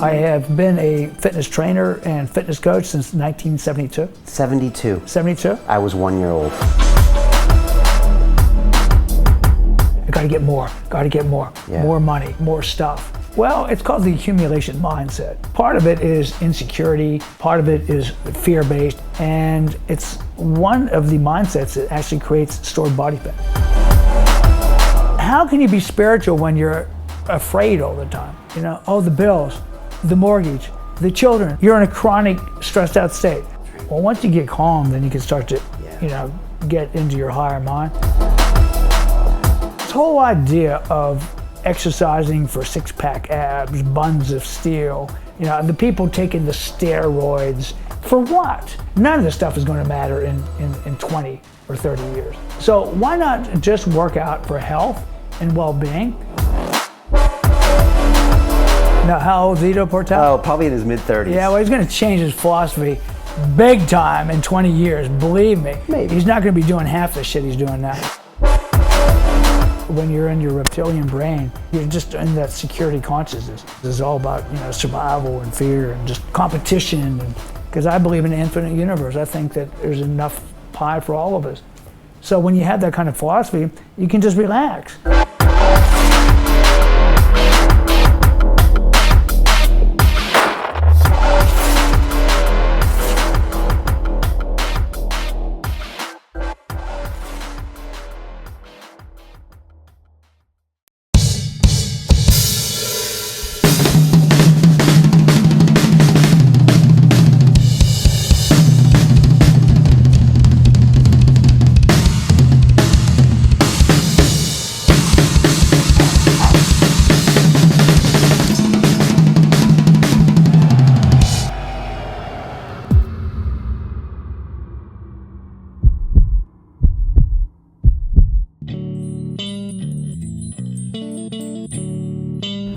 I have been a fitness trainer and fitness coach since 1972. 72. 72? I was 1 year old. I gotta get more, Yeah. more money, more stuff. Well, it's called the accumulation mindset. Part of it is insecurity, part of it is fear-based, and it's one of the mindsets that actually creates stored body fat. How can you be spiritual when you're afraid all the time? You know, oh, the bills, the mortgage, the children. You're in a chronic stressed out state. Well, once you get calm, then you can start to, get into your higher mind. This whole idea of exercising for six-pack abs, buns of steel, the people taking the steroids, for what? None of this stuff is going to matter in 20 or 30 years. So why not just work out for health and well-being? Now, how old is Ido Portal? Oh, probably in his mid-30s. Yeah, well, he's going to change his philosophy big time in 20 years, believe me. Maybe. He's not going to be doing half the shit he's doing now. When you're in your reptilian brain, you're just in that security consciousness. This is all about, survival and fear and just competition. Because I believe in an infinite universe. I think that there's enough pie for all of us. So when you have that kind of philosophy, you can just relax.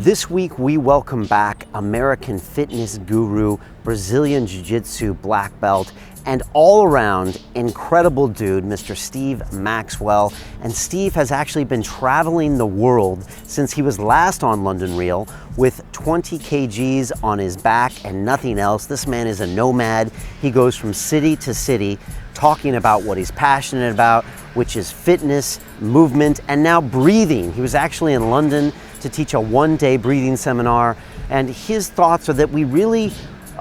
This week we welcome back American fitness guru, Brazilian Jiu-Jitsu black belt, and all-around incredible dude, Mr. Steve Maxwell. And Steve has actually been traveling the world since he was last on London Reel with 20 kgs on his back and nothing else. This man is a nomad. He goes from city to city talking about what he's passionate about, which is fitness, movement, and now breathing. He was actually in London to teach a one-day breathing seminar, and his thoughts are that we really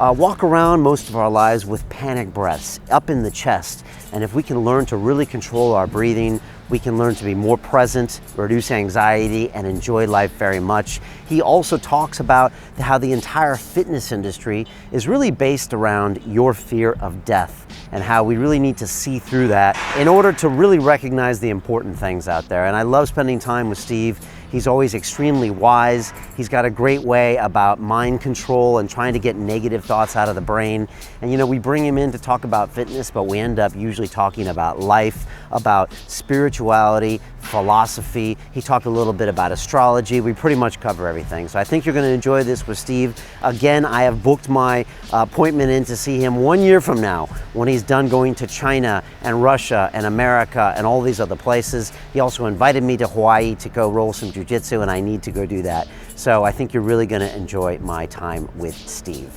walk around most of our lives with panic breaths up in the chest, and if we can learn to really control our breathing, we can learn to be more present, reduce anxiety, and enjoy life very much. He also talks about how the entire fitness industry is really based around your fear of death, and how we really need to see through that in order to really recognize the important things out there. And I love spending time with Steve. He's always extremely wise. He's got a great way about mind control and trying to get negative thoughts out of the brain. And we bring him in to talk about fitness, but we end up usually talking about life, about spirituality, philosophy. He talked a little bit about astrology. We pretty much cover everything. So I think you're going to enjoy this with Steve. Again, I have booked my appointment in to see him 1 year from now when he's done going to China and Russia and America and all these other places. He also invited me to Hawaii to go roll some jiu-jitsu, and I need to go do that. So I think you're really going to enjoy my time with Steve.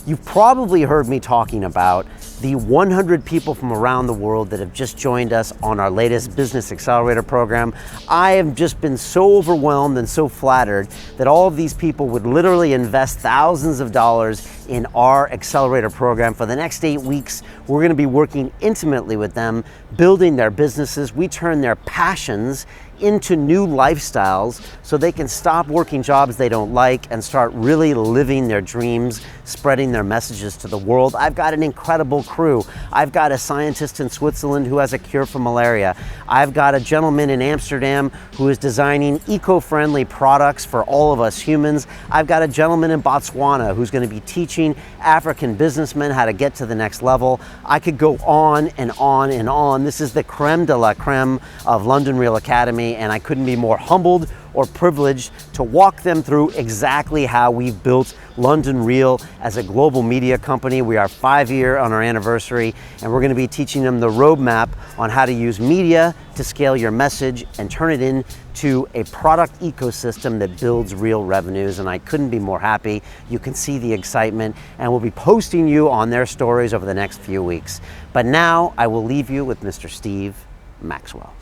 You've probably heard me talking about the 100 people from around the world that have just joined us on our latest Business Accelerator program. I have just been so overwhelmed and so flattered that all of these people would literally invest thousands of dollars in our accelerator program. For the next 8 weeks, we're going to be working intimately with them, building their businesses. We turn their passions into new lifestyles so they can stop working jobs they don't like and start really living their dreams, spreading their messages to the world. I've got an incredible crew. I've got a scientist in Switzerland who has a cure for malaria. I've got a gentleman in Amsterdam who is designing eco-friendly products for all of us humans. I've got a gentleman in Botswana who's going to be teaching African businessmen how to get to the next level. I could go on and on and on. This is the creme de la creme of London Reel Academy. company, and I couldn't be more humbled or privileged to walk them through exactly how we've built London Real as a global media company. We are 5-year on our anniversary, and we're going to be teaching them the roadmap on how to use media to scale your message and turn it into a product ecosystem that builds real revenues. And I couldn't be more happy. You can see the excitement, and we'll be posting you on their stories over the next few weeks. But now I will leave you with Mr. Steve Maxwell.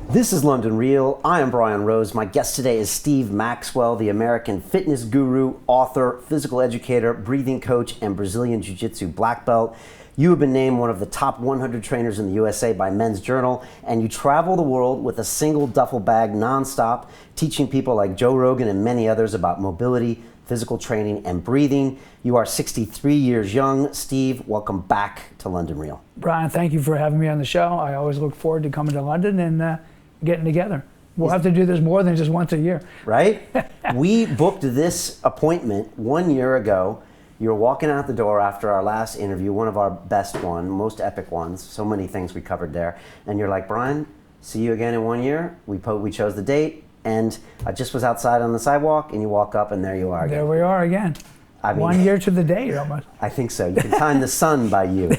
This is London Real. I am Brian Rose. My guest today is Steve Maxwell, the American fitness guru, author, physical educator, breathing coach, and Brazilian Jiu-Jitsu black belt. You have been named one of the top 100 trainers in the USA by Men's Journal, and you travel the world with a single duffel bag nonstop, teaching people like Joe Rogan and many others about mobility, physical training, and breathing. You are 63 years young. Steve, welcome back to London Real. Brian, thank you for having me on the show. I always look forward to coming to London and getting together. We'll have to do this more than just once a year. Right? We booked this appointment 1 year ago. You were walking out the door after our last interview, one of our best ones, most epic ones, so many things we covered there. And you're like, Brian, see you again in 1 year. We chose the date, and I just was outside on the sidewalk, and you walk up, and there you are again. There we are again. I mean, 1 year to the date almost. I think so. You can time the sun by you,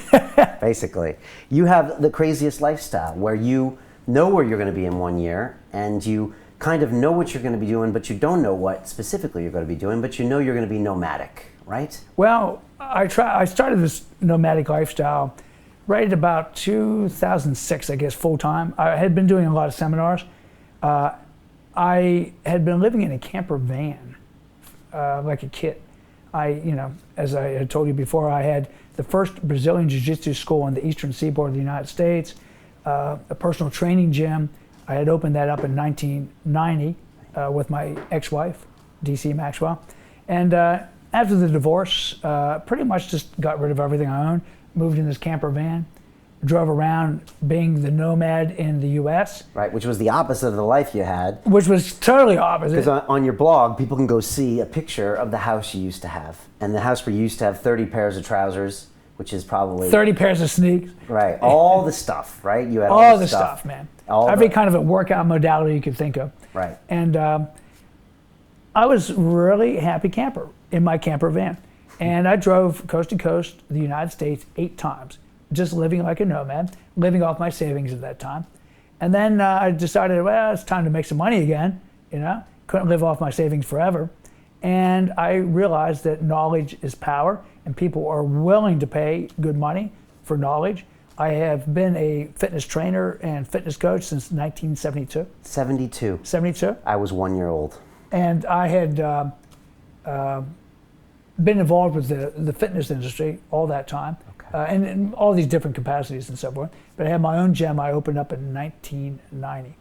basically. You have the craziest lifestyle where you know where you're going to be in 1 year, and you kind of know what you're going to be doing, but you don't know what specifically you're going to be doing, but you know you're going to be nomadic, right? Well, I started this nomadic lifestyle right at about 2006, I guess, full time. I had been doing a lot of seminars. I had been living in a camper van like a kid. As I had told you before, I had the first Brazilian Jiu-Jitsu school on the eastern seaboard of the United States. A personal training gym. I had opened that up in 1990 with my ex-wife, DC Maxwell. And after the divorce, pretty much just got rid of everything I owned, moved in this camper van, drove around being the nomad in the US. Right, which was the opposite of the life you had. Which was totally opposite. Because on your blog, people can go see a picture of the house you used to have. And the house where you used to have 30 pairs of trousers, which is probably 30 pairs of sneaks. Right, all the stuff, right? You had all the stuff, man. Every kind of a workout modality you could think of. Right. And I was really happy camper in my camper van. And I drove coast to coast the United States 8 times, just living like a nomad, living off my savings at that time. And then I decided, well, it's time to make some money again. Couldn't live off my savings forever. And I realized that knowledge is power, and people are willing to pay good money for knowledge. I have been a fitness trainer and fitness coach since 1972. 72. 72. I was 1 year old. And I had been involved with the fitness industry all that time, and in all these different capacities and so forth. But I had my own gym I opened up in 1990,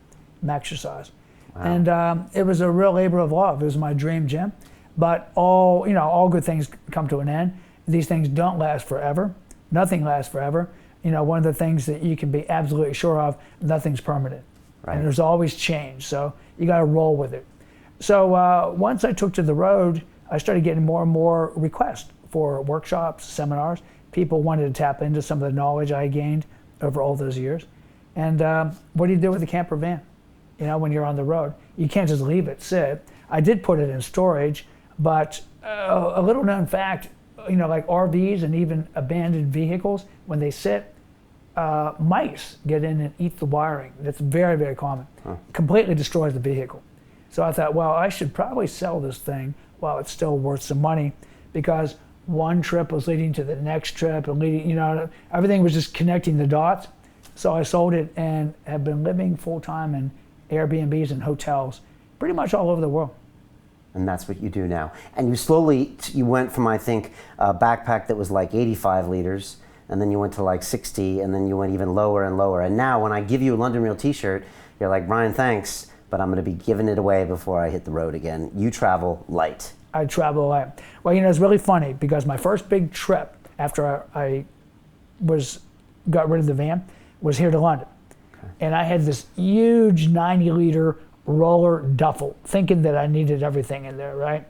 Maxercise. Wow. And it was a real labor of love. It was my dream gym. But all good things come to an end. These things don't last forever. Nothing lasts forever. One of the things that you can be absolutely sure of, nothing's permanent. Right. And there's always change. So you got to roll with it. So once I took to the road, I started getting more and more requests for workshops, seminars. People wanted to tap into some of the knowledge I gained over all those years. And what do you do with a camper van? When you're on the road, you can't just leave it sit. I did put it in storage, but a little known fact, like RVs and even abandoned vehicles, when they sit, mice get in and eat the wiring. That's very, very common. Completely destroys the vehicle. So I thought, well, I should probably sell this thing while it's still worth some money, because one trip was leading to the next trip and leading, everything was just connecting the dots. So I sold it and have been living full time in Airbnbs and hotels pretty much all over the world. And that's what you do now. And you went from, I think, a backpack that was like 85 liters, and then you went to like 60, and then you went even lower and lower. And now when I give you a London Real t-shirt, you're like, Brian, thanks, but I'm going to be giving it away before I hit the road again. You travel light. I travel light. Well, it's really funny, because my first big trip after I got rid of the van was here to London. Okay. And I had this huge 90-liter roller duffel, thinking that I needed everything in there, right?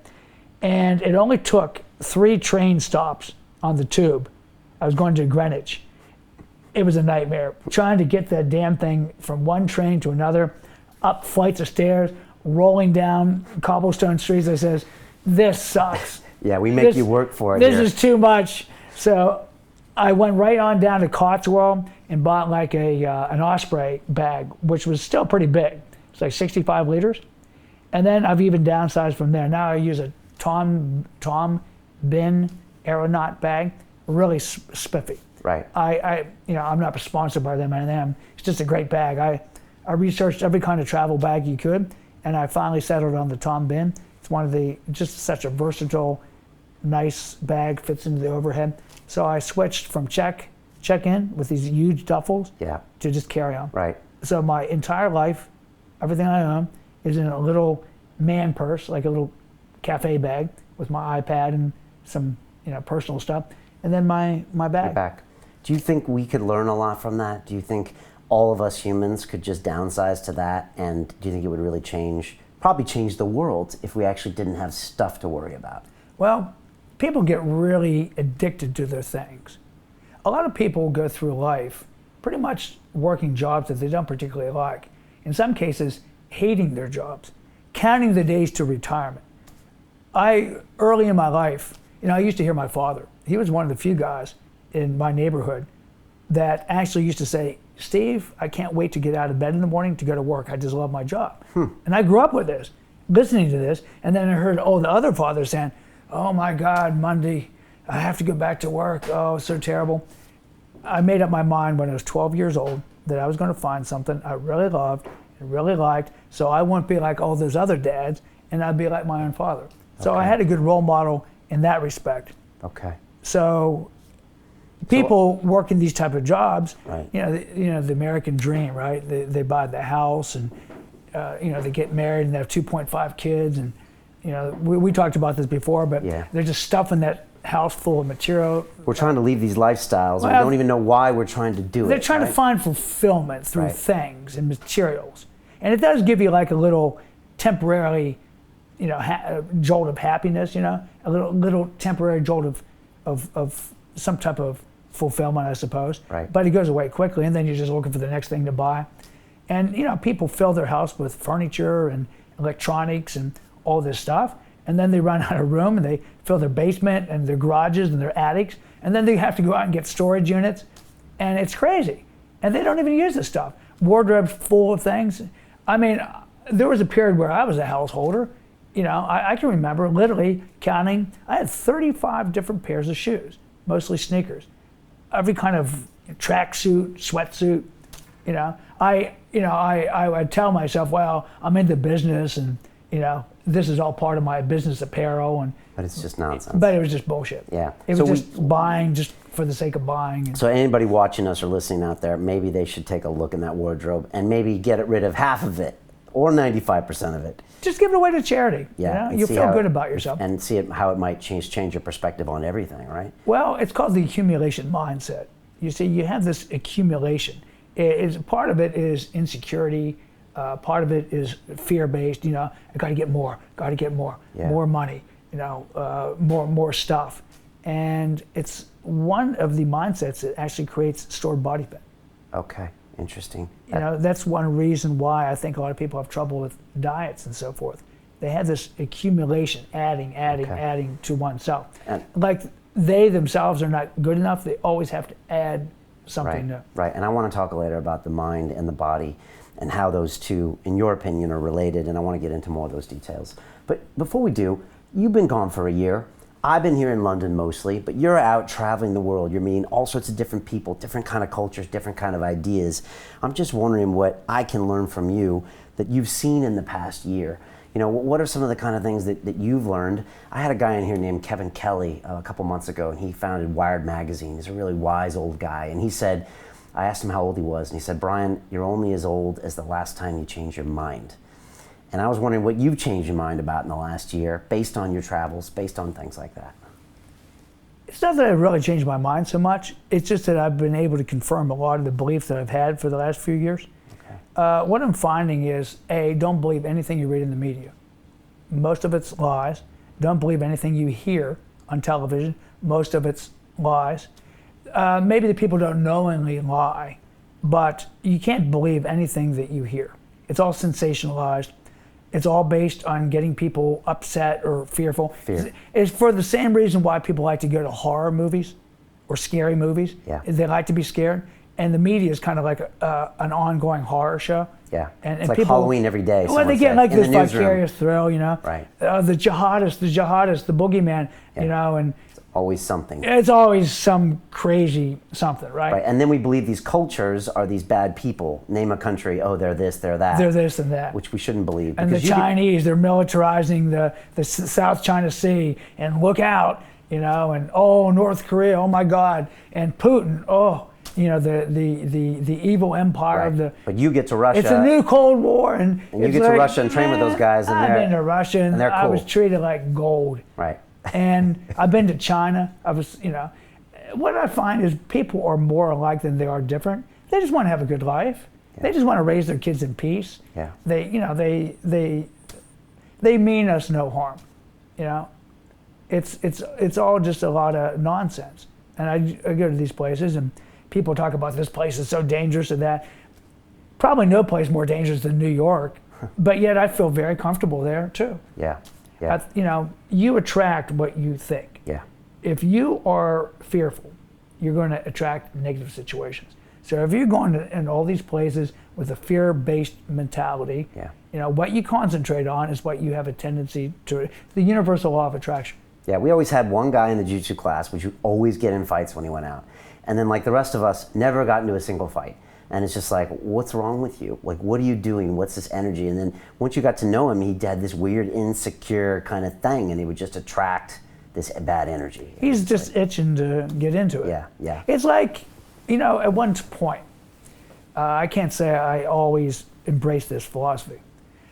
And it only took 3 train stops on the tube. I was going to Greenwich. It was a nightmare trying to get that damn thing from one train to another, up flights of stairs, rolling down cobblestone streets. I says, this sucks. Yeah, we make you work for it. This here. is too much. So I went right on down to Cotswold and bought like an Osprey bag, which was still pretty big. It's like 65 liters. And then I've even downsized from there. Now I use a Tom Bin aeronaut bag, really spiffy. Right. I'm not sponsored by them or anything. It's just a great bag. I researched every kind of travel bag you could, and I finally settled on the Tom Bin. It's just such a versatile, nice bag, fits into the overhead. So I switched from check-in with these huge duffels to just carry-on. Right. So my entire life, everything I own is in a little man purse, like a little cafe bag with my iPad and some personal stuff, and then my bag. Your back. Do you think we could learn a lot from that? Do you think all of us humans could just downsize to that? And do you think it would really probably change the world if we actually didn't have stuff to worry about? Well, people get really addicted to their things. A lot of people go through life pretty much working jobs that they don't particularly like. In some cases, hating their jobs, counting the days to retirement. Early in my life, I used to hear my father. He was one of the few guys in my neighborhood that actually used to say, Steve, I can't wait to get out of bed in the morning to go to work. I just love my job. And I grew up with this, listening to this, and then I heard the other fathers saying, oh my God, Monday, I have to go back to work. Oh, so terrible. I made up my mind when I was 12 years old that I was going to find something I really loved and really liked, so I wouldn't be like all those other dads, and I'd be like my own father. So I had a good role model in that respect. Okay. So people working these type of jobs, right. The American dream, right? They buy the house and they get married and they have 2.5 kids, and we talked about this before, but they're just stuffing that house full of material. We're trying to leave these lifestyles, and we don't even know why we're trying to do it. They're trying to find fulfillment through things and materials, and it does give you like a little temporarily, jolt of happiness, a little temporary jolt of some type of fulfillment, I suppose. Right. But it goes away quickly, and then you're just looking for the next thing to buy. And people fill their house with furniture and electronics and all this stuff, and then they run out of room, and they fill their basement and their garages and their attics, and then they have to go out and get storage units, and it's crazy. And they don't even use this stuff. Wardrobes full of things. I mean, there was a period where I was a householder. I can remember literally counting. I had 35 different pairs of shoes, mostly sneakers, every kind of tracksuit, sweatsuit. I would tell myself, well, I'm in the business, and this is all part of my business apparel, but it's just nonsense. But it was just bullshit. Yeah. It was just buying just for the sake of buying. So anybody watching us or listening out there, maybe they should take a look in that wardrobe and maybe get rid of half of it or 95% of it. Just give it away to charity. Yeah. You'll feel good about yourself. And see how it might change your perspective on everything, right? Well, it's called the accumulation mindset. You see, you have this accumulation. Part of it is insecurity. Part of it is fear-based. I got to get more. More money. More stuff. And it's one of the mindsets that actually creates stored body fat. Okay, interesting. That's one reason why I think a lot of people have trouble with diets and so forth. They have this accumulation, adding to oneself. Like they themselves are not good enough. They always have to add something new. Right, and I want to talk later about the mind and the body and how those two, in your opinion, are related, and I want to get into more of those details. But before we do, you've been gone for a year. I've been here in London mostly, but you're out traveling the world. You're meeting all sorts of different people, different kind of cultures, different kind of ideas. I'm just wondering what I can learn from you that you've seen in the past year. You know, what are some of the kind of things that you've learned? I had a guy in here named Kevin Kelly a couple months ago, and he founded Wired Magazine. He's a really wise old guy, and he said, I asked him how old he was, and he said, Brian, you're only as old as the last time you changed your mind. And I was wondering what you've changed your mind about in the last year, based on your travels, based on things like that. It's not that I've really changed my mind so much. It's just that I've been able to confirm a lot of the beliefs that I've had for the last few years. What I'm finding is, A, don't believe anything you read in the media. Most of it's lies. Don't believe anything you hear on television. Most of it's lies. Maybe the people don't knowingly lie, but you can't believe anything that you hear. It's all sensationalized. It's all based on getting people upset or fearful. Fear. It's for the same reason why people like to go to horror movies or scary movies. Yeah. They like to be scared. And the media is kind of like an ongoing horror show. Yeah, and it's like people, Halloween every day. Well, they get like in this vicarious thrill, you know. Right. The jihadist, the boogeyman, Yeah. you know, and It's always something. it's always some crazy something, right? Right, and then we believe these cultures are these bad people. Name a country, oh, they're this, they're that. They're this and that. Which we shouldn't believe. And the because Chinese, they're militarizing the South China Sea, and look out, you know, and oh, North Korea, oh my God, and Putin, oh, you know, the evil empire Right. of the. But you get to Russia. It's a new Cold War, and you it's get to like, Russia and train with those guys, and I've they're- been to Russia, and they're I cool. was treated like gold. Right. And I've been to China. I was, you know, what I find is people are more alike than they are different. They just want to have a good life. Yeah. They just want to raise their kids in peace. Yeah. They, you know, they mean us no harm. You know, it's all just a lot of nonsense. And I go to these places, and people talk about this place is so dangerous and that. Probably no place more dangerous than New York, but yet I feel very comfortable there too. Yeah. Yeah. You know, you attract what you think. Yeah. If you are fearful, you're going to attract negative situations. So if you're going to in all these places with a fear-based mentality, Yeah. you know, what you concentrate on is what you have a tendency to, the universal law of attraction. Yeah, we always had one guy in the jiu-jitsu class, which would always get in fights when he went out. And then like the rest of us never got into a single fight. And it's just like, what's wrong with you? Like, what are you doing? What's this energy? And then once you got to know him, he had this weird, insecure kind of thing, and he would just attract this bad energy. He's just itching to get into it. Yeah, yeah. It's like, you know, at one point, I can't say I always embraced this philosophy.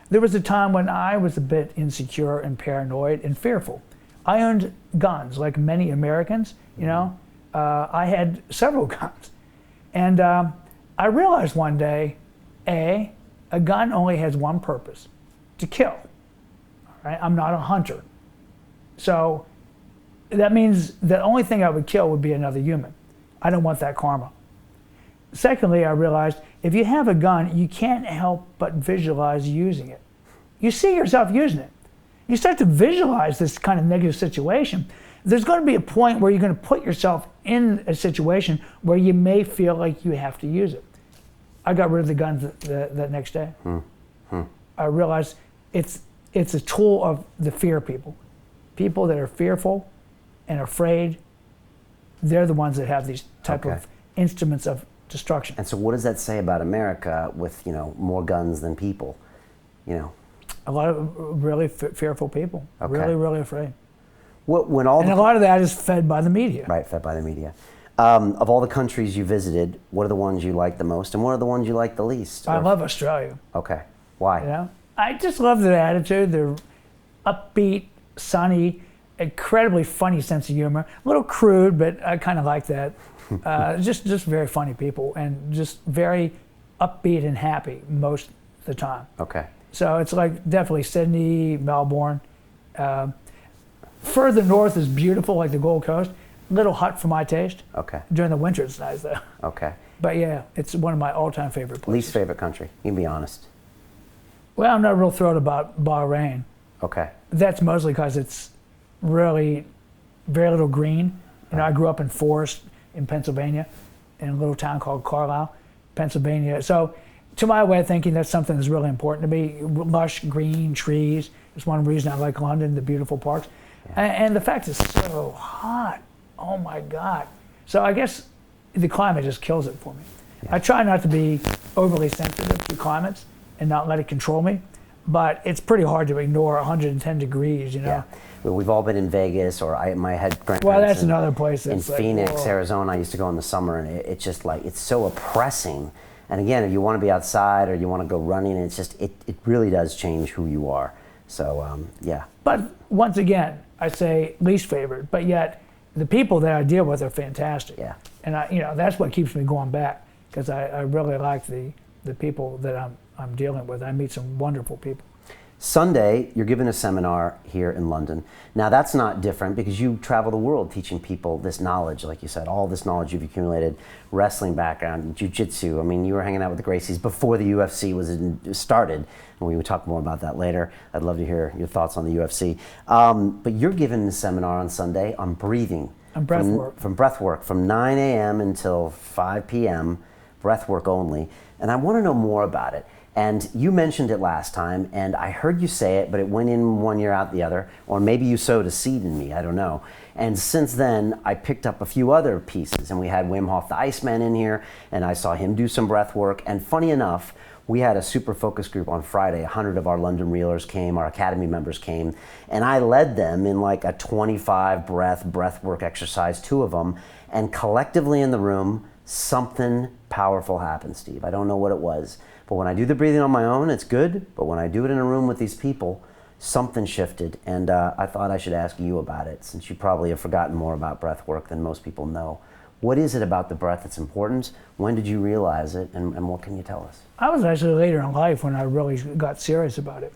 There was a time when I was a bit insecure and paranoid and fearful. I owned guns, like many Americans, you know. I had several guns. And I realized one day, a gun only has one purpose, to kill. All right? I'm not a hunter. So that means the only thing I would kill would be another human. I don't want that karma. Secondly, I realized if you have a gun, you can't help but visualize using it. You see yourself using it. You start to visualize this kind of negative situation. There's going to be a point where you're going to put yourself in a situation where you may feel like you have to use it. I got rid of the guns that next day. I realized it's a tool of the fear people. People that are fearful and afraid, they're the ones that have these type of instruments of destruction. And so what does that say about America with, you know, more guns than people, you know? A lot of really fearful people, really, really afraid. When all and a lot of that is fed by the media. Right, fed by the media. Of all the countries you visited, what are the ones you like the most, and what are the ones you like the least? I love Australia. Okay, why? You know, I just love their attitude. They're upbeat, sunny, incredibly funny sense of humor. A little crude, but I kind of like that. Just very funny people, and just very upbeat and happy most of the time. Okay. So it's like definitely Sydney, Melbourne. Further north is beautiful, like the Gold Coast. Little hot for my taste. Okay. During the winter, it's nice though. Okay. But yeah, it's one of my all-time favorite places. Least favorite country? You can be honest. Well, I'm not real thrilled about Bahrain. Okay. That's mostly because it's really very little green. You know, I grew up in forest in Pennsylvania, in a little town called Carlisle, Pennsylvania. So to my way of thinking, that's something that's really important to me. Lush green trees is one reason I like London, the beautiful parks. Yeah. And the fact it's so hot, oh my God. So I guess the climate just kills it for me. Yeah. I try not to be overly sensitive to climates and not let it control me, but it's pretty hard to ignore 110 degrees, you know? Yeah. Well, we've all been in Vegas, or my head grandparents. Well, that's another place that's in Phoenix, Arizona. I used to go in the summer, and it's just like, it's so oppressing. And again, if you want to be outside or you want to go running, it's just, it really does change who you are. So, yeah. But once again, I say least favorite, but yet the people that I deal with are fantastic. Yeah. And that's what keeps me going back, because I really like the people that I'm dealing with. I meet some wonderful people. Sunday, you're giving a seminar here in London. Now that's not different because you travel the world teaching people this knowledge, like you said, all this knowledge you've accumulated, wrestling background, jiu-jitsu. I mean, you were hanging out with the Gracies before the UFC was started, and we would talk more about that later. I'd love to hear your thoughts on the UFC. But you're giving a seminar on Sunday on breathing. And breath work. From breath work, from 9 a.m. until 5 p.m., breath work only. And I want to know more about it. And you mentioned it last time, and I heard you say it, but it went in one ear out the other, or maybe you sowed a seed in me, I don't know. And since then, I picked up a few other pieces, and we had Wim Hof the Iceman in here, and I saw him do some breath work. And funny enough, we had a super focus group on Friday. 100 of our London Reelers came, our Academy members came, and I led them in like a 25 breath work exercise, 2 of them, and collectively in the room, something powerful happened, Steve. I don't know what it was. But when I do the breathing on my own, it's good. But when I do it in a room with these people, something shifted. And I thought I should ask you about it, since you probably have forgotten more about breath work than most people know. What is it about the breath that's important? When did you realize it? And what can you tell us? I was actually later in life when I really got serious about it.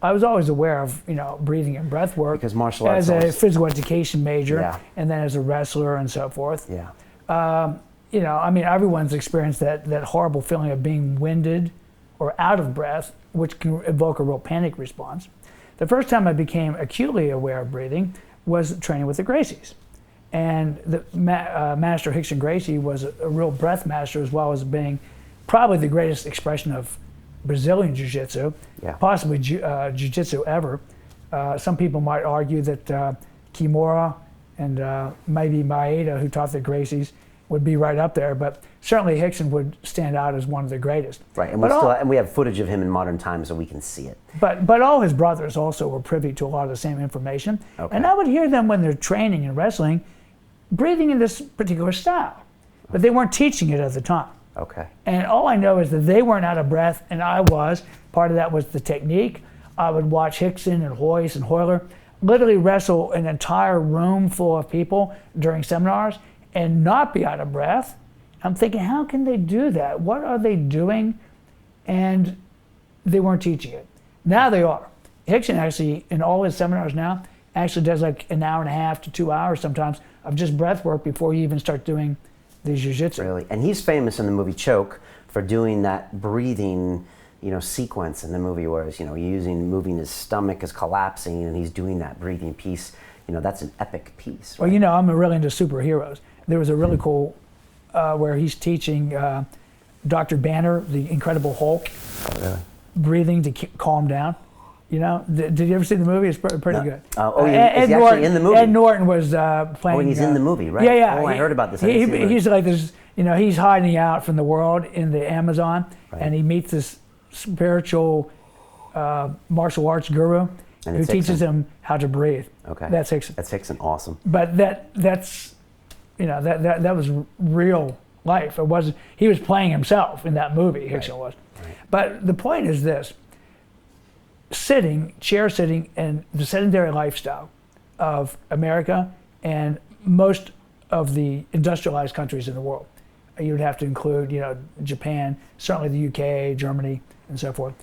I was always aware of, breathing and breath work. Because martial arts as a physical education major, yeah. And then as a wrestler and so forth. Yeah. Everyone's experienced that horrible feeling of being winded or out of breath, which can evoke a real panic response. The first time I became acutely aware of breathing was training with the Gracies. And the Master Rickson Gracie was a real breath master, as well as being probably the greatest expression of Brazilian Jiu-Jitsu, yeah. Possibly Jiu-Jitsu ever. Some people might argue that Kimura and maybe Maeda, who taught the Gracies, would be right up there, but certainly Rickson would stand out as one of the greatest. Right, and we have footage of him in modern times, so we can see it. But all his brothers also were privy to a lot of the same information, okay. And I would hear them when they're training and wrestling, breathing in this particular style, but they weren't teaching it at the time. Okay. And all I know is that they weren't out of breath, and I was. Part of that was the technique. I would watch Rickson and Hoyce and Hoyler literally wrestle an entire room full of people during seminars and not be out of breath. I'm thinking, how can they do that? What are they doing? And they weren't teaching it. Now they are. Rickson actually, in all his seminars now, actually does like an hour and a half to 2 hours sometimes of just breath work before you even start doing the jiu-jitsu. Really, and he's famous in the movie Choke for doing that breathing, sequence in the movie where he's, moving his stomach is collapsing and he's doing that breathing piece. That's an epic piece. Right? Well, I'm really into superheroes. There was a really cool where he's teaching Dr. Banner, the Incredible Hulk, breathing to calm down. Did you ever see the movie? It's pretty good. Is he actually in the movie? Ed Norton was playing. Oh, and he's in the movie, right? Yeah, yeah. Oh, I heard about this. He's like this, he's hiding out from the world in the Amazon, right. And he meets this spiritual martial arts guru who teaches him how to breathe. Okay. That's Rickson. That's Rickson, awesome. But that's that was real life. It wasn't. He was playing himself in that movie. Rickson was. Right. But the point is this: chair sitting, and the sedentary lifestyle of America and most of the industrialized countries in the world. You would have to include, Japan, certainly the UK, Germany, and so forth.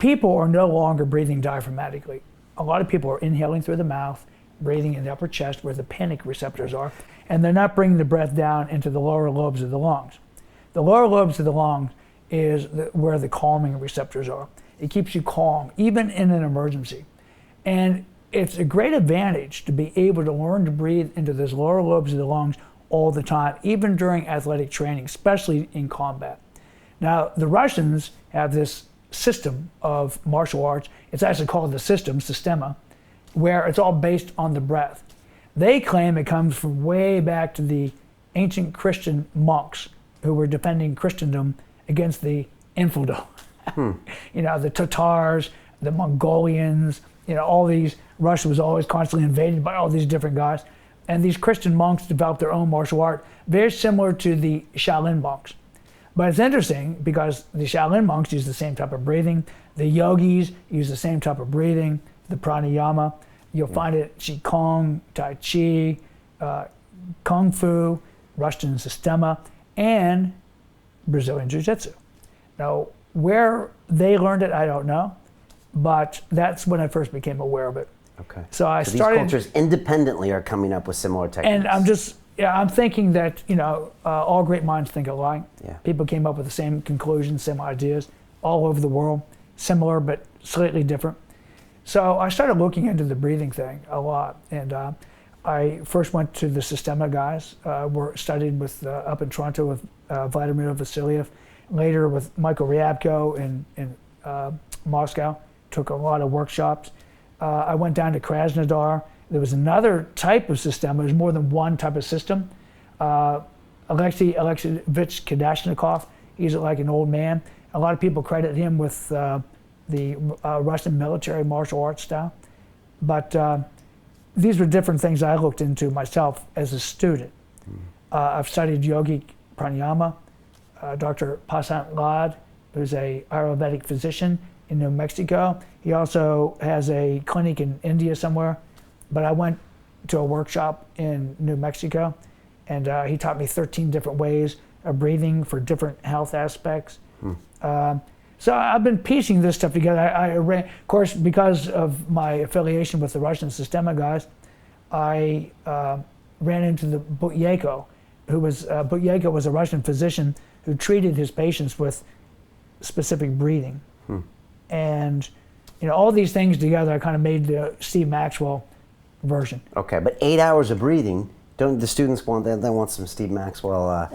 People are no longer breathing diaphragmatically. A lot of people are inhaling through the mouth, breathing in the upper chest where the panic receptors are, and they're not bringing the breath down into the lower lobes of the lungs. The lower lobes of the lungs is where the calming receptors are. It keeps you calm, even in an emergency. And it's a great advantage to be able to learn to breathe into those lower lobes of the lungs all the time, even during athletic training, especially in combat. Now, the Russians have this system of martial arts. It's actually called the sistema, where it's all based on the breath. They claim it comes from way back to the ancient Christian monks who were defending Christendom against the infidel. You know, the Tatars, the Mongolians, you know, all these, Russia was always constantly invaded by all these different guys. And these Christian monks developed their own martial art, very similar to the Shaolin monks. But it's interesting because the Shaolin monks use the same type of breathing. The yogis use the same type of breathing, the pranayama. You'll find it Qigong, Tai Chi, Kung Fu, Russian Sistema, and Brazilian Jiu-Jitsu. Now, where they learned it, I don't know, but that's when I first became aware of it. Okay. So I so started. These cultures independently are coming up with similar techniques. And I'm thinking that, you know, all great minds think alike. Yeah. People came up with the same conclusions, same ideas, all over the world, similar but slightly different. So I started looking into the breathing thing a lot, and I first went to the Sistema guys, studied with up in Toronto with Vladimir Vasiliev, later with Michael Ryabko in Moscow, took a lot of workshops. I went down to Krasnodar. There was another type of system. There's more than one type of system. Alexei Alexeyevich Kadashnikov, he's like an old man. A lot of people credit him with the Russian military martial arts style. But these were different things I looked into myself as a student. I've studied yogic pranayama. Dr. Pasant Lad, who's a Ayurvedic physician in New Mexico. He also has a clinic in India somewhere. But I went to a workshop in New Mexico, and he taught me 13 different ways of breathing for different health aspects. So I've been piecing this stuff together. Of course, because of my affiliation with the Russian Sistema guys, I ran into the Butyeko, Butyeko was a Russian physician who treated his patients with specific breathing. And, you know, all these things together, I kind of made the Steve Maxwell version. Okay, but 8 hours of breathing, don't the students want, they want some Steve Maxwell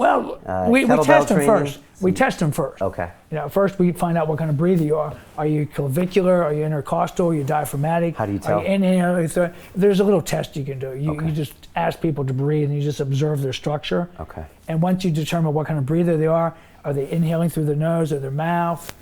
we test them training? first. We test them first. Okay. You know, first we find out what kind of breather you are. Are you clavicular? Are you intercostal? Are you diaphragmatic? How do you tell? Are you inhaling? There's a little test you can do. You just ask people to breathe and you just observe their structure. Okay. And once you determine what kind of breather they are they inhaling through their nose or their mouth?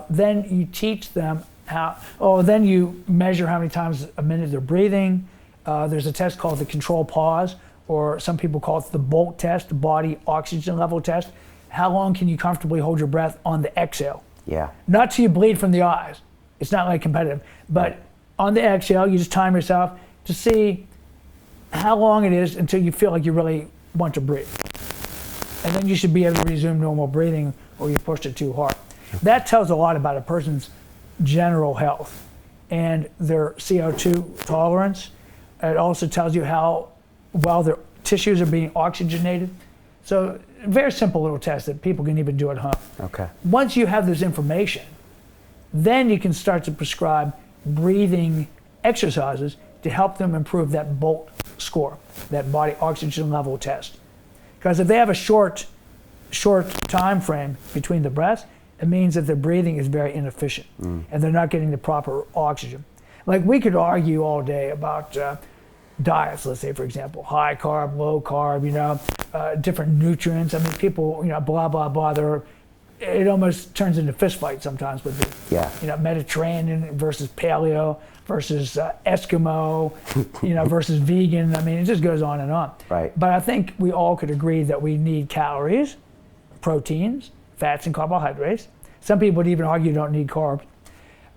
Then you teach them then you measure how many times a minute they're breathing. There's a test called the control pause, or some people call it the BOLT test, the body oxygen level test. How long can you comfortably hold your breath on the exhale? Yeah. Not till you bleed from the eyes. It's not like competitive. But on the exhale, you just time yourself to see how long it is until you feel like you really want to breathe. And then you should be able to resume normal breathing, or you pushed it too hard. That tells a lot about a person's general health and their CO2 tolerance. It also tells you how well their tissues are being oxygenated. So very simple little test that people can even do at home. Okay. Once you have this information, then you can start to prescribe breathing exercises to help them improve that BOLT score, that body oxygen level test. Because if they have a short time frame between the breaths, it means that their breathing is very inefficient and they're not getting the proper oxygen. Like, we could argue all day about diets, let's say, for example, high carb, low carb, you know, different nutrients. I mean, people, you know, blah, blah, blah. It almost turns into fist fight sometimes with the, you know, Mediterranean versus paleo versus Eskimo, you know, versus vegan. I mean, it just goes on and on. Right. But I think we all could agree that we need calories, proteins, fats, and carbohydrates. Some people would even argue you don't need carbs.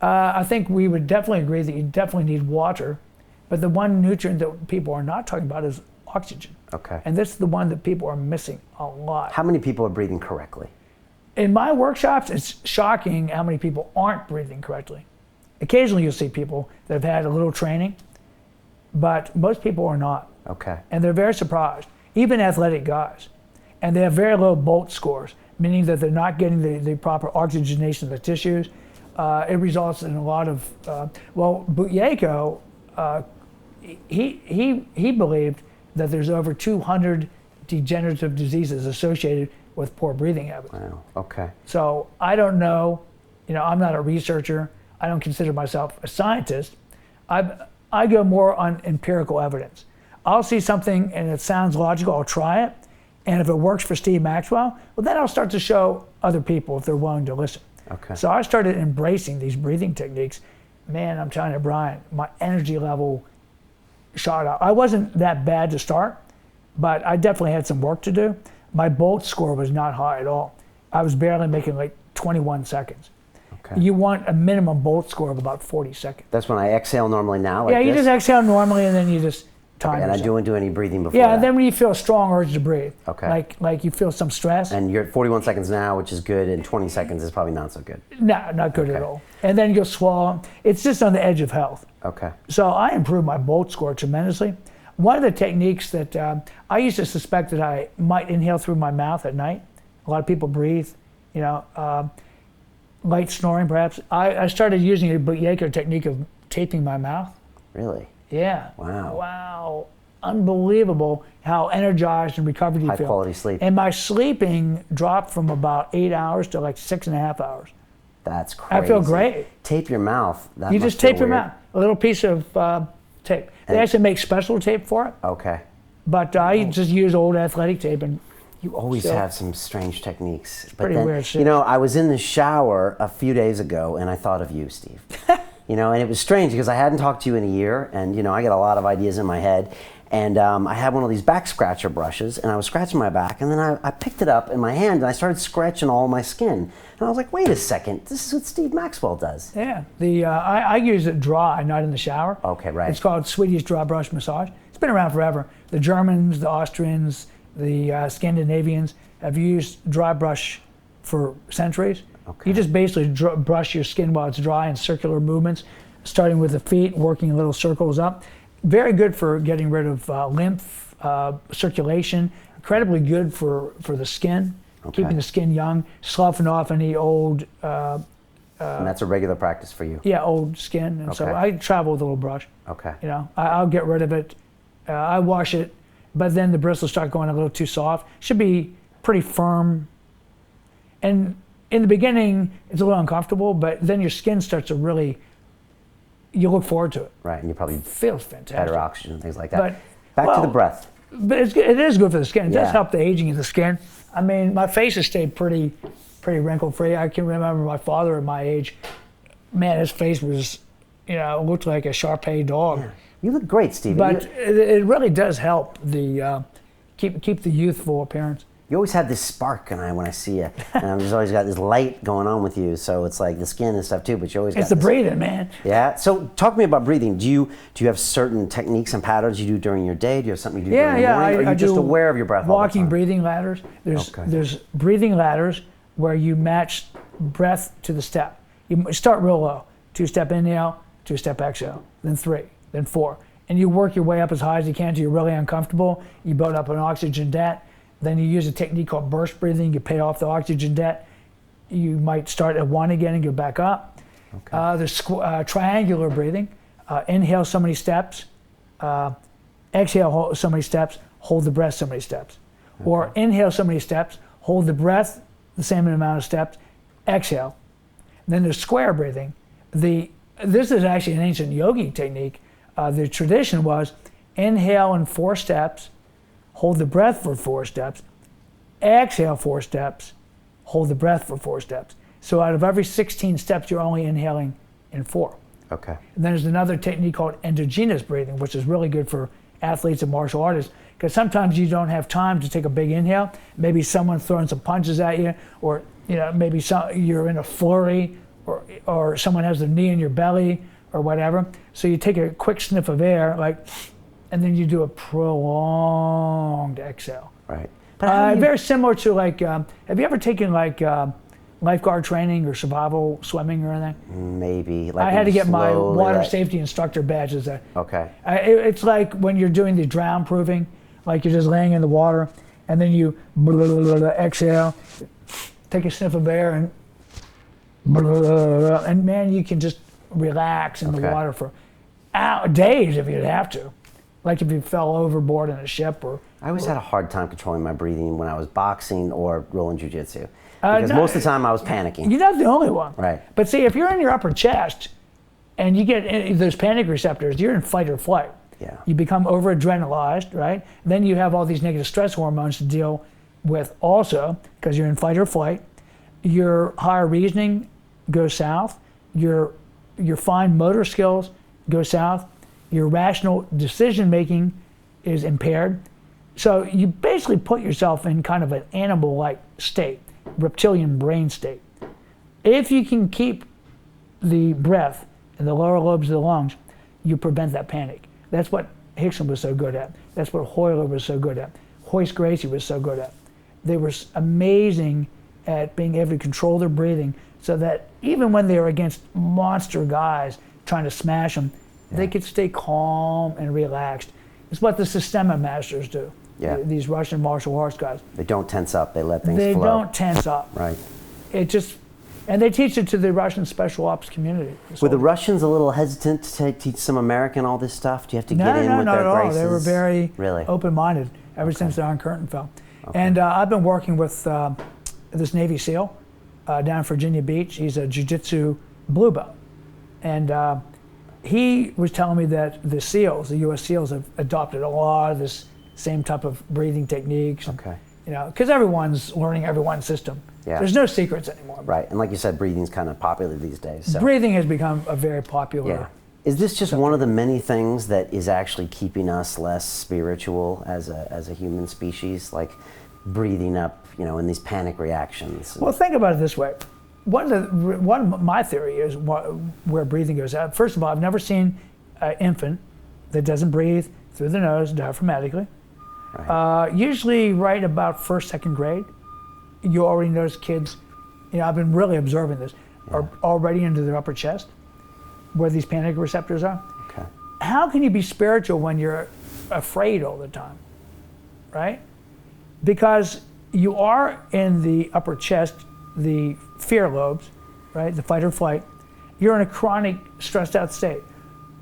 I think we would definitely agree that you definitely need water, but the one nutrient that people are not talking about is oxygen. Okay. And this is the one that people are missing a lot. How many people are breathing correctly? In my workshops, it's shocking how many people aren't breathing correctly. Occasionally you'll see people that have had a little training, but most people are not. Okay. And they're very surprised, even athletic guys. And they have very low BOLT scores, meaning that they're not getting the proper oxygenation of the tissues. It results in a lot of, Butyeko, he believed that there's over 200 degenerative diseases associated with poor breathing habits. Wow. Okay. So I don't know, I'm not a researcher. I don't consider myself a scientist. I go more on empirical evidence. I'll see something and it sounds logical, I'll try it. And if it works for Steve Maxwell, well, then I'll start to show other people if they're willing to listen. Okay. So I started embracing these breathing techniques. Man, I'm telling you, Brian, my energy level shot up. I wasn't that bad to start, but I definitely had some work to do. My Bolt score was not high at all. I was barely making like 21 seconds. Okay. You want a minimum Bolt score of about 40 seconds. That's when I exhale normally now, like yeah, you this? just exhale normally and then you just time Okay, and I yourself. don't do any breathing before Yeah, that. and then when you feel a strong urge to breathe, Okay. like you feel some stress, And you're at 41 seconds now, which is good, and 20 seconds is probably not so good. no, not good at Okay. all. And then you'll swallow. It's just on the edge of health. Okay. So I improved my Bolt score tremendously. One of the techniques that I used to suspect that I might inhale through my mouth at night. A lot of people breathe, light snoring perhaps. I started using a Butyeka technique of taping my mouth. Really? Yeah. Wow. Wow. Unbelievable how energized and recovered you High feel. quality sleep. And my sleeping dropped from about 8 hours to like 6.5 hours. That's crazy. I feel great. Tape your mouth. That You must just tape feel your weird. mouth, a little piece of tape. They actually make special tape for it, Okay. but I just use old athletic tape and You always So- have some strange techniques. But Pretty then, weird shit. I was in the shower a few days ago and I thought of you, Steve. And it was strange because I hadn't talked to you in a year, and I get a lot of ideas in my head. And I had one of these back scratcher brushes, and I was scratching my back, and then I picked it up in my hand and I started scratching all my skin. And I was like, wait a second, this is what Steve Maxwell does. yeah. I use it dry, not in the shower. Okay, right. It's called Swedish dry brush massage. It's been around forever. The Germans, the Austrians, the Scandinavians have used dry brush for centuries. Okay. You just basically brush your skin while it's dry in circular movements, starting with the feet, working little circles up. Very good for getting rid of lymph, circulation. Incredibly good for the skin, keeping the skin young, sloughing off any old And that's a regular practice for you. old skin. And so Okay. I travel with a little brush. Okay. I'll get rid of it. I wash it, but then the bristles start going a little too soft. Should be pretty firm. And in the beginning, it's a little uncomfortable, but then your skin starts to really, you look forward to it. Right, and you probably Feels fantastic. better oxygen and things like that. But, Back to the well, breath. But it is good for the skin. It Yeah. does help the aging of the skin. I mean, my face has stayed pretty wrinkle-free. I can remember my father at my age. Man, his face was, looked like a Shar-Pei dog. Yeah. You look great, Steve. But it really does help the keep the youthful appearance. You always have this spark when I see you, and I've just always got this light going on with you. So it's like the skin and stuff too, but you always got It's the this. breathing, man. Yeah. So talk to me about breathing. Do you have certain techniques and patterns you do during your day? Do you have something you do during the morning? Or are you just do aware of your breath all the walking time? breathing ladders. Okay. There's breathing ladders where you match breath to the step. You start real low. 2-step inhale, 2-step exhale, then 3, then 4. And you work your way up as high as you can until you're really uncomfortable. You build up an oxygen debt. Then you use a technique called burst breathing. You pay off the oxygen debt. You might start at 1 again and go back up. Okay. There's triangular breathing. Inhale so many steps. Exhale so many steps. Hold the breath so many steps. Okay. Or inhale so many steps. Hold the breath the same amount of steps. Exhale. Then there's square breathing. This is actually an ancient yogi technique. The tradition was inhale in 4 steps. Hold the breath for 4 steps, exhale 4 steps, hold the breath for 4 steps. So out of every 16 steps, you're only inhaling in 4. Okay. And then there's another technique called endogenous breathing, which is really good for athletes and martial artists, because sometimes you don't have time to take a big inhale. Maybe someone's throwing some punches at you, or maybe you're in a flurry, or someone has their knee in your belly, or whatever. So you take a quick sniff of air, and then you do a prolonged exhale. Right. But Very similar to have you ever taken lifeguard training or survival swimming or anything? maybe. I had to get my slowly water let- safety instructor badges. Okay. It's like when you're doing the drown proofing, like you're just laying in the water, and then you exhale, take a sniff of air, and man, you can just relax in the water for days if you'd have to. Like if you fell overboard in a ship or I always had a hard time controlling my breathing when I was boxing or rolling jiu-jitsu. Because most of the time I was panicking. You're not the only one. Right. But see, if you're in your upper chest and you get those panic receptors, you're in fight or flight. Yeah. You become over-adrenalized, right? Then you have all these negative stress hormones to deal with also, because you're in fight or flight. Your higher reasoning goes south. Your fine motor skills go south. Your rational decision-making is impaired. So you basically put yourself in kind of an animal-like state, reptilian brain state. If you can keep the breath in the lower lobes of the lungs, you prevent that panic. That's what Hickson was so good at. That's what Hoyler was so good at. Hoist Gracie was so good at. They were amazing at being able to control their breathing so that even when they were against monster guys trying to smash them, they could stay calm and relaxed. It's what the Sistema masters do. Yeah. These Russian martial arts guys. They don't tense up. They let things They flow. don't tense up. Right. And they teach it to the Russian special ops community. Were the Russians a little hesitant to teach some American all this stuff? Do you have to get in with not their at all. graces? They were very really open-minded ever since the Iron Curtain fell. Okay. And I've been working with this Navy SEAL down in Virginia Beach. He's a jiu-jitsu blue belt. And he was telling me that the SEALs, the U.S. SEALs, have adopted a lot of this same type of breathing techniques. Okay. You know, because everyone's learning everyone's system. Yeah. There's no secrets anymore. Right, and like you said, breathing's kind of popular these days. So. Breathing has become a very popular. Yeah. Is this just one of the many things that is actually keeping us less spiritual as a human species, like breathing up, you know, in these panic reactions? Well, think about it this way. One of my theory is where breathing goes out. First of all, I've never seen an infant that doesn't breathe through the nose diaphragmatically. Right. Usually right about first, second grade, you already notice kids, you know, I've been really observing this, are already into their upper chest, where these panic receptors are. Okay. How can you be spiritual when you're afraid all the time, right? Because you are in the upper chest, the fear lobes, right, the fight or flight. You're in a chronic stressed out state.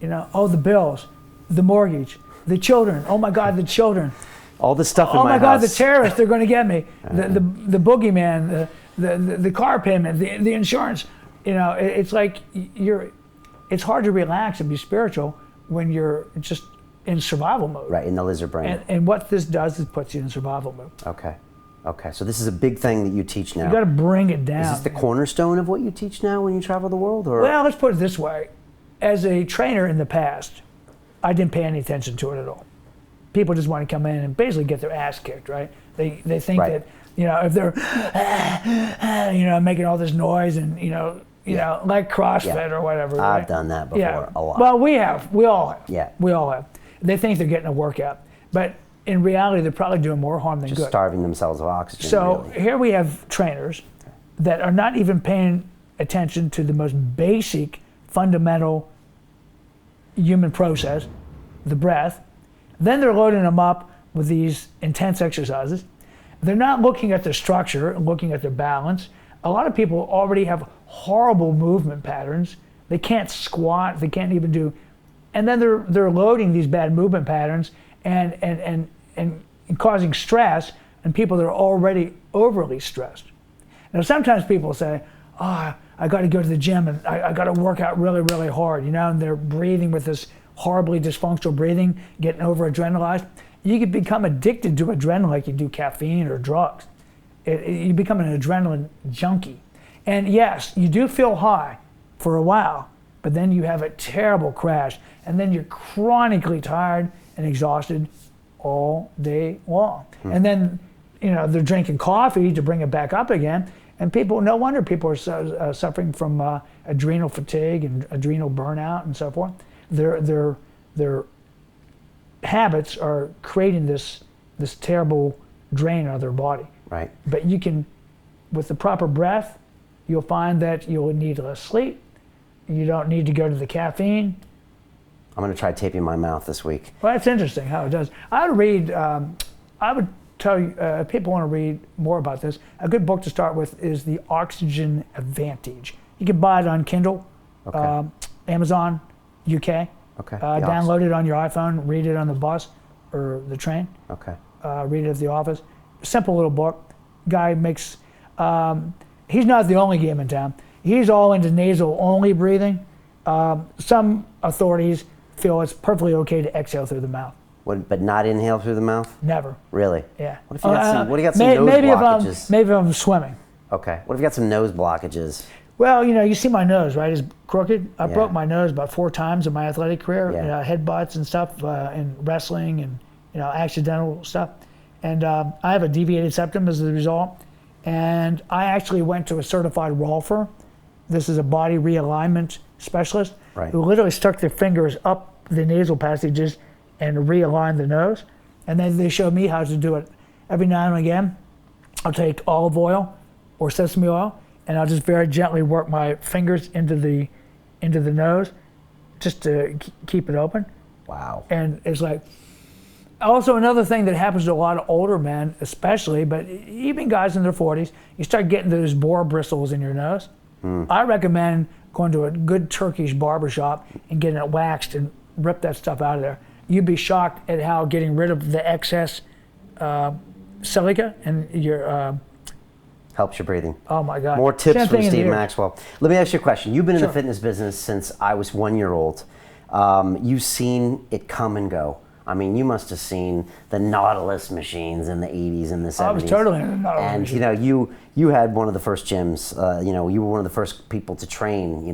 You know, oh, the bills, the mortgage, the children, oh my God, the children. All the stuff in my house. Oh my God, the terrorists, they're going to get me. The boogeyman, the car payment, the insurance. You know, it's like it's hard to relax and be spiritual when you're just in survival mode. Right, in the lizard brain. And what this does is puts you in survival mode. Okay. Okay, so this is a big thing that you teach now. You got to bring it down. Is this the cornerstone of what you teach now when you travel the world? Or? Well, let's put it this way. As a trainer in the past, I didn't pay any attention to it at all. People just want to come in and basically get their ass kicked, right? They think that, you know, if they're, you know, making all this noise and, you know, like CrossFit or whatever. I've done that before a lot. Well, we all have. Yeah. We all have. They think they're getting a workout. But in reality, they're probably doing more harm than good. Just starving themselves of oxygen. So really. Here we have trainers that are not even paying attention to the most basic, fundamental human process, the breath. Then they're loading them up with these intense exercises. They're not looking at their structure and looking at their balance. A lot of people already have horrible movement patterns. They can't squat, they can't even do, and then they're loading these bad movement patterns and causing stress in people that are already overly stressed. Now sometimes people say, oh, I got to go to the gym and I got to work out really, really hard, you know, and they're breathing with this horribly dysfunctional breathing, getting over-adrenalized. You could become addicted to adrenaline like you do caffeine or drugs. You become an adrenaline junkie. And yes, you do feel high for a while, but then you have a terrible crash, and then you're chronically tired and exhausted all day long. And then, you know, they're drinking coffee to bring it back up again, and people, no wonder people are suffering from adrenal fatigue and adrenal burnout and so forth. Their habits are creating this terrible drain on their body. Right. But you can, with the proper breath, you'll find that you'll need less sleep. You don't need to go to the caffeine. I'm going to try taping my mouth this week. Well, that's interesting how it does. I would tell you, if people want to read more about this, a good book to start with is The Oxygen Advantage. You can buy it on Kindle, Amazon, UK. Okay. Download it on your iPhone, read it on the bus or the train. Okay. read it at the office. Simple little book. Guy makes, he's not the only game in town. He's all into nasal only breathing. Some authorities feel it's perfectly okay to exhale through the mouth. But not inhale through the mouth? Never. Really? Yeah. What if you got some nose blockages? Maybe if I'm swimming. Okay. What if you got some nose blockages? Well, you see my nose, right? It's crooked. I broke my nose about 4 times in my athletic career. Yeah. Headbutts and stuff in wrestling and accidental stuff. And I have a deviated septum as a result. And I actually went to a certified rolfer. This is a body realignment specialist who literally stuck their fingers up the nasal passages and realigned the nose. And then they showed me how to do it. Every now and again, I'll take olive oil or sesame oil, and I'll just very gently work my fingers into the nose just to keep it open. Wow. And it's like, also another thing that happens to a lot of older men especially, but even guys in their 40s, you start getting those boar bristles in your nose. I recommend going to a good Turkish barbershop and getting it waxed and rip that stuff out of there. You'd be shocked at how getting rid of the excess silica and your... helps your breathing. Oh my God. More tips from Steve Maxwell. Let me ask you a question. You've been in the fitness business since I was 1 year old. You've seen it come and go. I mean, you must have seen the Nautilus machines in the 80s and the 70s. I was totally in the Nautilus machine. And you had one of the first gyms, you were one of the first people to train,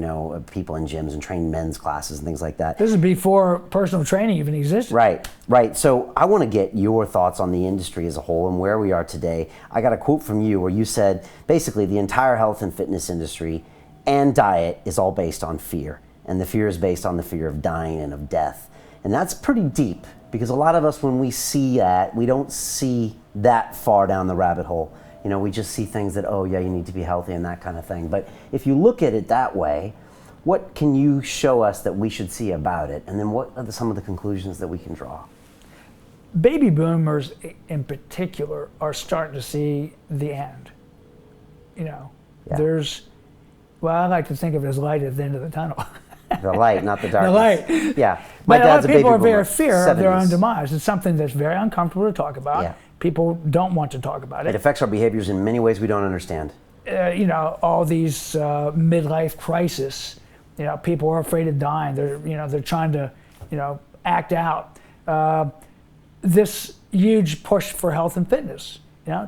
people in gyms and train men's classes and things like that. This is before personal training even existed. Right. So I want to get your thoughts on the industry as a whole and where we are today. I got a quote from you where you said, basically the entire health and fitness industry and diet is all based on fear. And the fear is based on the fear of dying and of death. And that's pretty deep, because a lot of us, when we see that, we don't see that far down the rabbit hole. We just see things that, oh yeah, you need to be healthy and that kind of thing. But if you look at it that way, what can you show us that we should see about it? And then what are some of the conclusions that we can draw? Baby boomers in particular are starting to see the end. There's, I like to think of it as light at the end of the tunnel. The light, not the darkness. The light. Yeah. My dad's a baby boomer. People are very fear of their own demise. It's something that's very uncomfortable to talk about. Yeah. People don't want to talk about it. It affects our behaviors in many ways we don't understand. All these midlife crises. People are afraid of dying. They're trying to, act out. This huge push for health and fitness.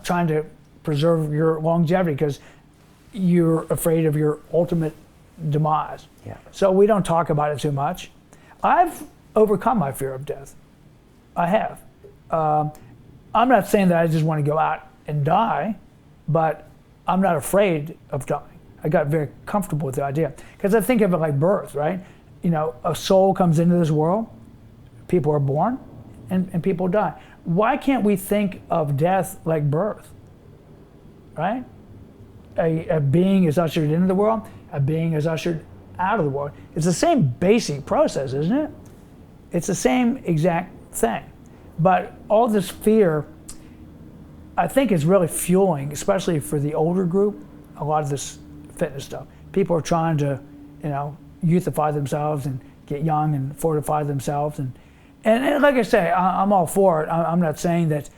Trying to preserve your longevity because you're afraid of your ultimate demise. Yeah. So we don't talk about it too much. I've overcome my fear of death. I have. I'm not saying that I just want to go out and die, but I'm not afraid of dying. I got very comfortable with the idea because I think of it like birth, right? A soul comes into this world, people are born, and people die. Why can't we think of death like birth, right? A being is ushered into the world, a being is ushered out of the world. It's the same basic process, isn't it? It's the same exact thing. But all this fear, I think, is really fueling, especially for the older group, a lot of this fitness stuff. People are trying to, youthify themselves and get young and fortify themselves. And like I say, I'm all for it. I'm not saying that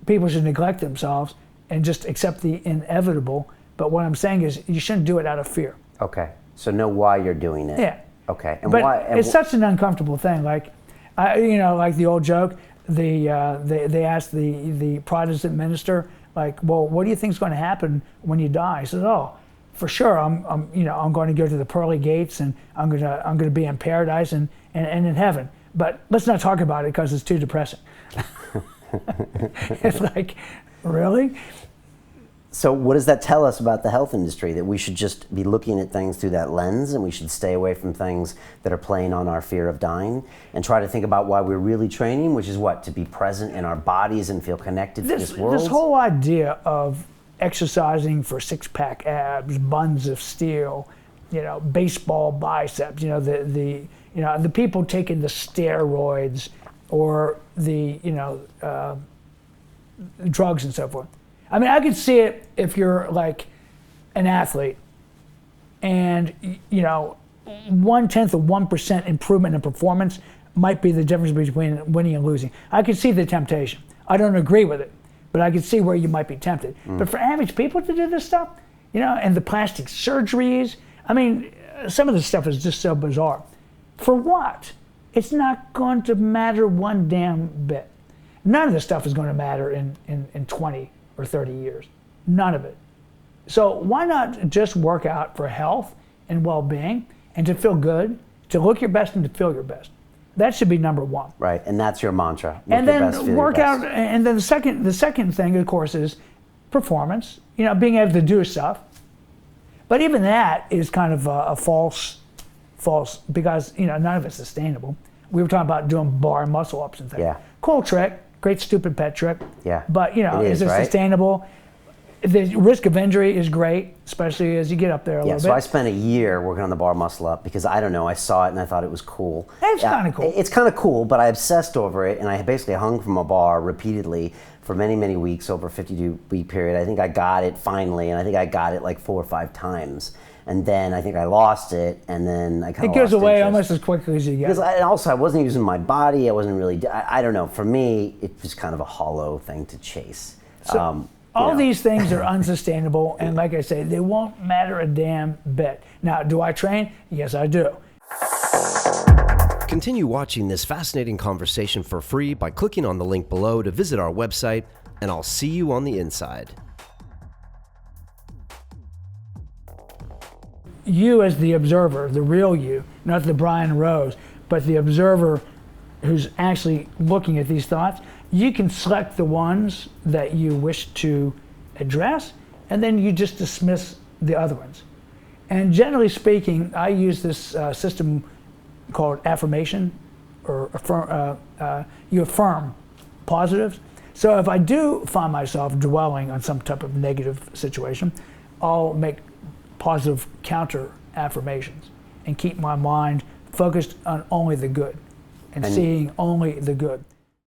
people should neglect themselves and just accept the inevitable. But what I'm saying is you shouldn't do it out of fear. Okay. So know why you're doing it. Yeah. Okay. And but why? And it's such an uncomfortable thing. Like, like the old joke. They asked the Protestant minister, like, well, what do you think is going to happen when you die? He says, oh, for sure, I'm going to go to the pearly gates and I'm going to be in paradise and in heaven. But let's not talk about it because it's too depressing. It's like, really? So what does that tell us about the health industry? That we should just be looking at things through that lens and we should stay away from things that are playing on our fear of dying and try to think about why we're really training, which is what? To be present in our bodies and feel connected to this world? This whole idea of exercising for six-pack abs, buns of steel, baseball biceps, the people taking the steroids or the, drugs and so forth. I mean, I could see it if you're like an athlete and, 1/10 of 1% improvement in performance might be the difference between winning and losing. I could see the temptation. I don't agree with it, but I can see where you might be tempted. But for average people to do this stuff, you know, and the plastic surgeries, I mean, some of this stuff is just so bizarre. For what? It's not going to matter one damn bit. None of this stuff is going to matter in 20 or 30 years. None of it. So why not just work out for health and well-being and to feel good, to look your best and to feel your best? That should be number one. Right, and that's your mantra. And then work out, and then the second thing, of course, is performance. You know, being able to do stuff. But even that is kind of a false, because, you know, none of it's sustainable. We were talking about doing bar and muscle ups and things. Yeah. Cool trick, great stupid pet trick. Yeah. But, you know, is it right? sustainable? The risk of injury is great, especially as you get up there a little bit. So I spent a year working on the bar muscle up because I don't know, I saw it and I thought it was cool. It's kind of cool. It's kind of cool, but I obsessed over it and I basically hung from a bar repeatedly for many, many weeks over a 52-week period. I think I got it finally, and I think I got it like 4 or 5 times. And then I think I lost it, and then I kind of It goes away interest. almost as quickly as you get it. And also, I wasn't using my body. I wasn't really, I don't know. For me, it was kind of a hollow thing to chase. So, all these things are unsustainable, and like I say, they won't matter a damn bit. Now, do I train? Yes, I do. Continue watching this fascinating conversation for free by clicking on the link below to visit our website, and I'll see you on the inside. You as the observer, the real you, not the Brian Rose, but the observer who's actually looking at these thoughts, you can select the ones that you wish to address, and then you just dismiss the other ones. And generally speaking, I use this system called affirmation, or you affirm positives. So if I do find myself dwelling on some type of negative situation, I'll make positive counter affirmations and keep my mind focused on only the good and seeing only the good.